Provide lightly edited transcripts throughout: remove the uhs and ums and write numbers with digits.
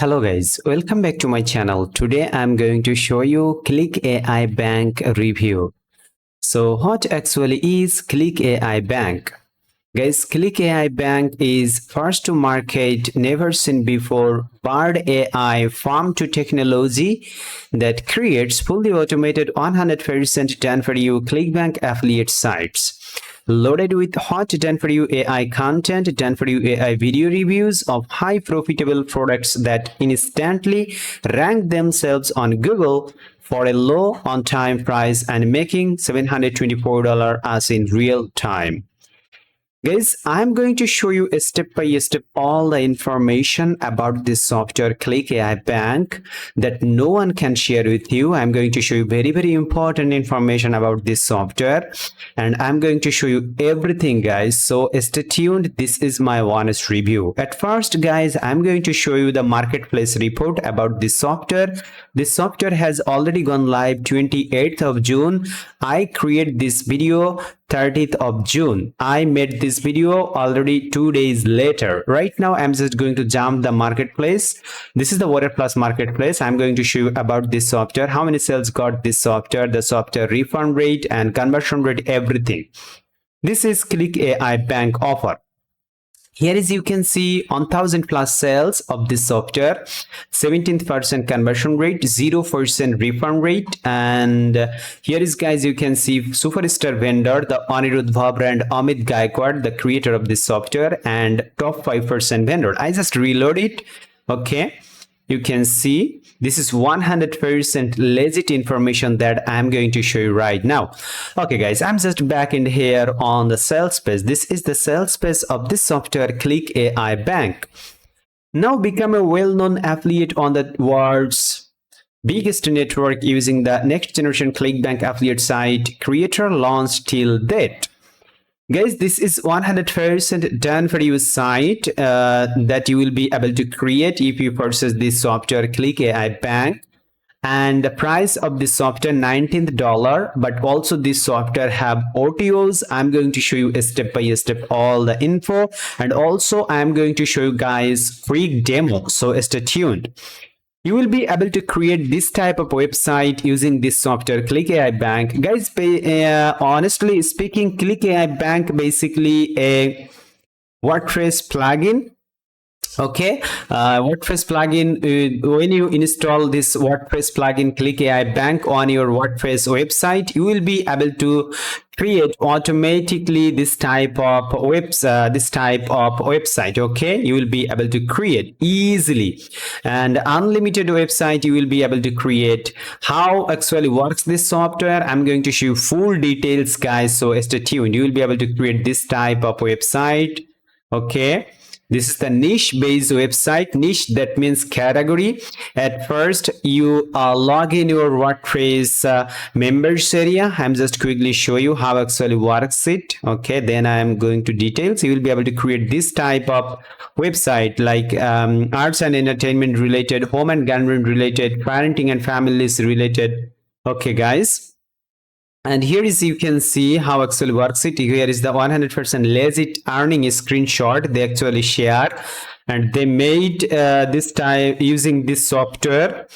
Hello guys, welcome back to my channel. Today I'm going to show you ClickBank review. So what actually is ClickBank? Guys, ClickBank is first to market, never seen before Bird AI farm to technology that creates fully automated 100% done for you ClickBank affiliate sites. Loaded with hot done for you AI content, done for you AI video reviews of high profitable products that instantly rank themselves on Google for a low on time price and making $724 as in real time. Guys, I'm going to show you a step by step all the information about this software ClickBank that no one can share with you. I'm going to show you very important information about this software and I'm going to show you everything guys. So stay tuned. This is my honest review. At first guys, I'm going to show you the marketplace report about this software. This software has already gone live 28th of June. I create this video 30th of June. I made this video already 2 days later. Right now, I'm just going to jump the marketplace. This is the Water Plus marketplace. I'm going to show you about this software, how many sales got this software, the software refund rate and conversion rate, everything. This is ClickBank offer. Here is you can see 1000 plus sales of this software, 17% conversion rate, 0% refund rate, and here is guys you can see superstar vendor, the Anirudh brand Amit Gaikwad, the creator of this software, and top 5% vendor. I just reload it. Okay, you can see this is 100% legit information that I'm going to show you right now. Okay guys, I'm just back in here on the sales page. This is the sales page of this software ClickBank. Now become a well-known affiliate on the world's biggest network using the next generation ClickBank affiliate site creator launch till date. Guys, this is 100% done for you site that you will be able to create if you purchase this software ClickBank. And the price of this software $19, but also this software have OTOs. I'm going to show you a step by step all the info, and also I'm going to show you guys free demo, so stay tuned. You will be able to create this type of website using this software ClickBank. Guys, honestly speaking, ClickBank basically a WordPress plugin. Okay, WordPress plugin, when you install this WordPress plugin ClickBank on your WordPress website, you will be able to create automatically this type of website. Okay, you will be able to create easily, and unlimited website you will be able to create. How actually works this software, I'm going to show you full details guys, so stay tuned. You will be able to create this type of website. Okay, this is the niche based website. Niche, that means category. At first you log in your WordPress members area. I'm just quickly show you how actually works it. Okay, then I am going to details. You will be able to create this type of website like arts and entertainment related, home and garment related, parenting and families related. Okay guys, and here is you can see how actually works it. Here is the 100% legit earning screenshot they actually share, and they made this time using this software.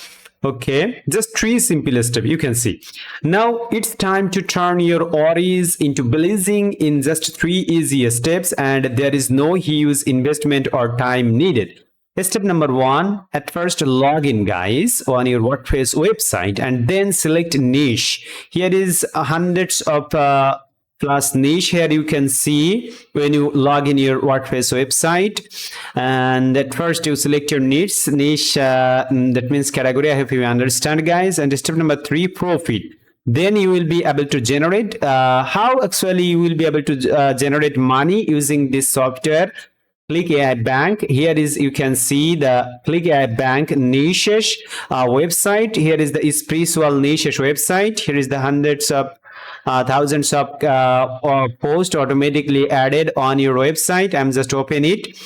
Okay, just 3 simple steps you can see. Now it's time to turn your worries into blazing in just 3 easy steps, and there is no huge investment or time needed. Step number 1, at first log in guys on your WordPress website and then select niche. Here is hundreds of plus niche. Here you can see when you log in your WordPress website, and at first you select your niche. That means category. I hope you understand guys. And step number 3, profit. Then you will be able to generate how actually you will be able to generate money using this software ClickBank. Here is you can see the ClickBank niches website. Here is the spiritual niches website. Here is the hundreds of thousands of posts automatically added on your website. I'm just open it.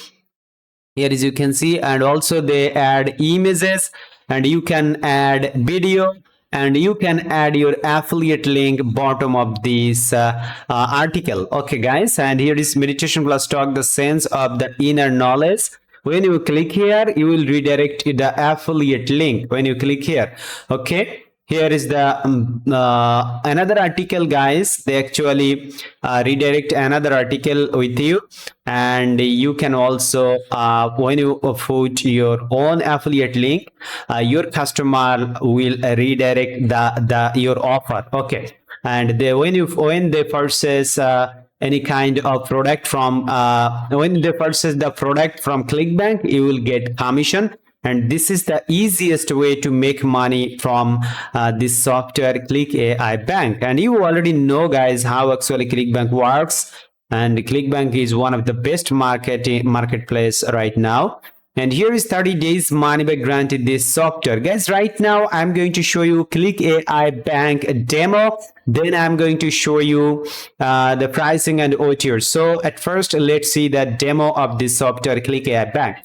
Here is you can see, and also they add images, and you can add video, and you can add your affiliate link bottom of this article. Okay guys, and here is meditation plus talk, the sense of the inner knowledge. When you click here, you will redirect the affiliate link. When you click here, okay, here is the another article, guys. They actually redirect another article with you, and you can also when you put your own affiliate link, your customer will redirect the your offer. Okay, and they when they purchase any kind of product from when they purchase the product from ClickBank, you will get commission. And this is the easiest way to make money from this software, Click AI Bank. And you already know, guys, how actually ClickBank works. And ClickBank is one of the best marketplace right now. And here is 30 days money back granted this software. Guys, right now I'm going to show you Click AI Bank demo. Then I'm going to show you the pricing and OTR. So at first, let's see the demo of this software, Click AI Bank.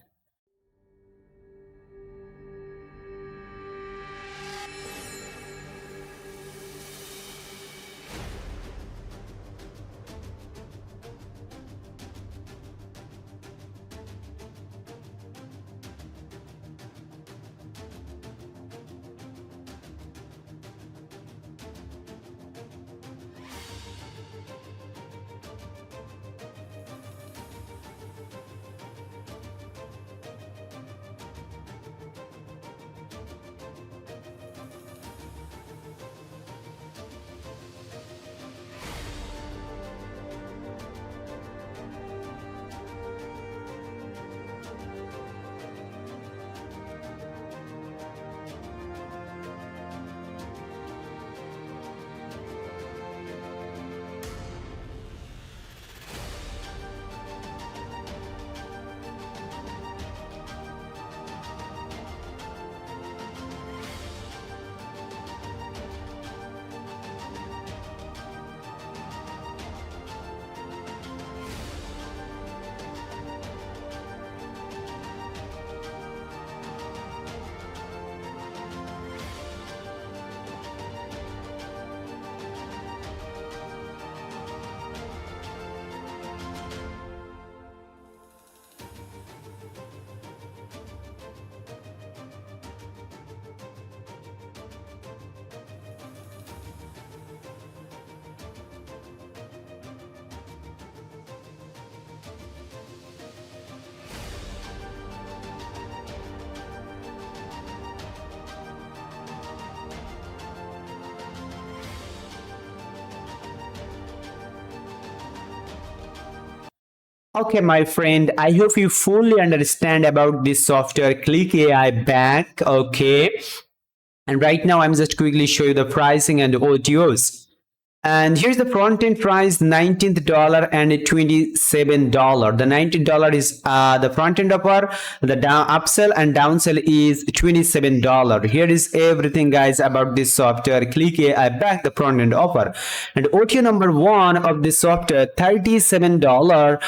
Okay, my friend, I hope you fully understand about this software, Click AI Bank. Okay. And right now, I'm just quickly show you the pricing and OTOs. And here's the front end price, $19 and $27. The $19 is the front end offer. The upsell and downsell is $27. Here is everything, guys, about this software, Click AI Bank, the front end offer. And OTO number one of this software, $37.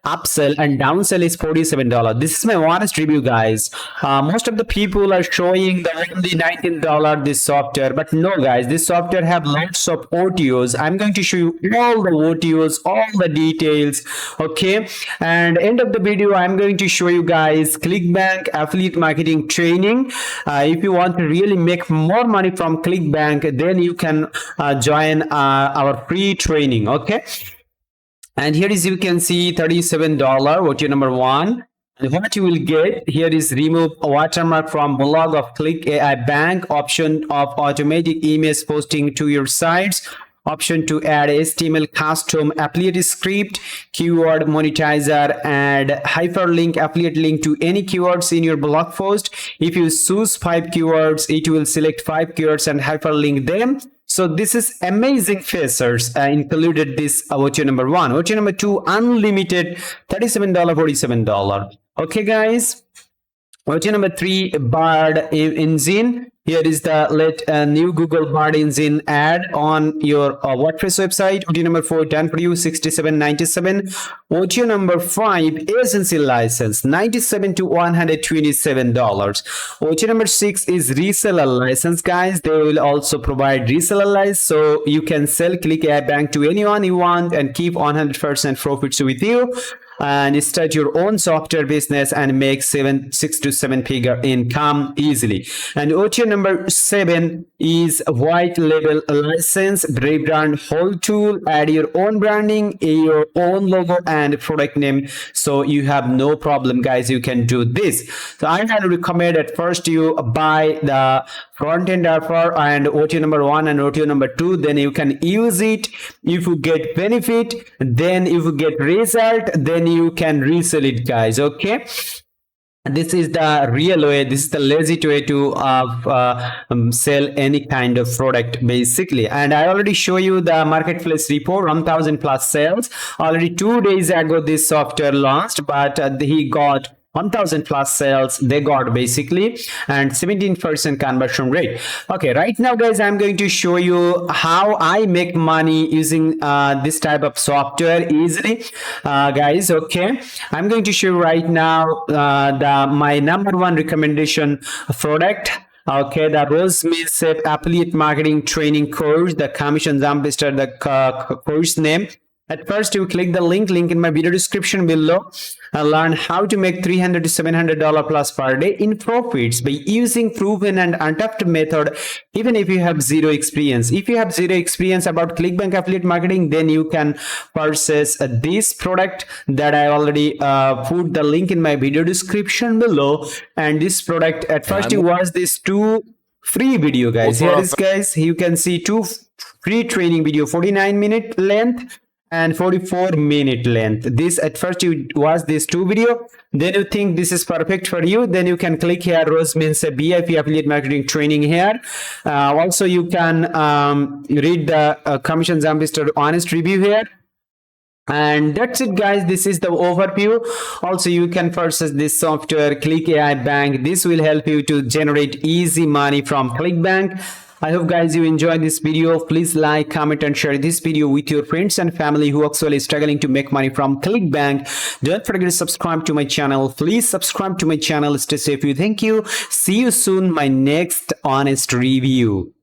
Upsell and downsell is $47. This is my honest review, guys. Most of the people are showing the only $19 this software, but no, guys, this software have lots of OTOs. I'm going to show you all the OTOs, all the details. Okay, and end of the video, I'm going to show you guys ClickBank affiliate marketing training. If you want to really make more money from ClickBank, then you can join our free training. Okay. And here is, you can see $37, OTO number one. And what you will get here is remove a watermark from blog of Click AI Bank, option of automatic emails posting to your sites, option to add HTML custom affiliate script, keyword monetizer, and hyperlink affiliate link to any keywords in your blog post. If you choose 5 keywords, it will select 5 keywords and hyperlink them. So this is amazing features included this OTO number one. OTO number two, unlimited $37, $47. Okay, guys. OTO number three, Bard engine. Here is the new Google Bard engine ad on your WordPress website. OTO number 4, done for you, $67.97. OTO number 5, agency license, $97 to $127. OTO number 6 is reseller license, guys. They will also provide reseller license, so you can sell Click AI Bank to anyone you want and keep 100% profits with you. and start your own software business and make 6 to 7 figure income easily. And OTO number 7 is white label license, rebrand whole tool, add your own branding, your own logo and product name, so you have no problem, guys. You can do this. So I highly recommend at first you buy the front end offer and OTO number 1 and OTO number 2, then you can use it. If you get benefit, then if you get result, then you can resell it, guys. Okay, this is the real way, this is the legit way to sell any kind of product basically. And I already show you the marketplace report, 1000 plus sales. Already 2 days ago this software launched, but he got 1000 plus sales they got basically, and 17% conversion rate. Okay, right now guys, I'm going to show you how I make money using this type of software easily, guys. Okay, I'm going to show you right now my number 1 recommendation product. Okay, the Rose Mills affiliate marketing training course, the commission jumpster, the course name. At first, you click the link in my video description below and learn how to make $300 to $700 plus per day in profits by using proven and untapped method, even if you have zero experience. If you have zero experience about ClickBank affiliate marketing, then you can purchase this product that I already put the link in my video description below. And this product, at first you watch these 2 free video, guys. Here is, guys, you can see 2 free training video, 49-minute length and 44-minute length. This, at first you watch this 2 video, then you think this is perfect for you, then you can click here, Rose means a BIP affiliate marketing training here. Also you can read the commission jumpster honest review here. And that's it, guys. This is the overview. Also, you can purchase this software, Click AI Bank. This will help you to generate easy money from ClickBank. I hope, guys, you enjoyed this video. Please like, comment and share this video with your friends and family who actually struggling to make money from ClickBank. Don't forget to subscribe to my channel. Please subscribe to my channel. Stay safe. Thank you. See you soon. My next honest review.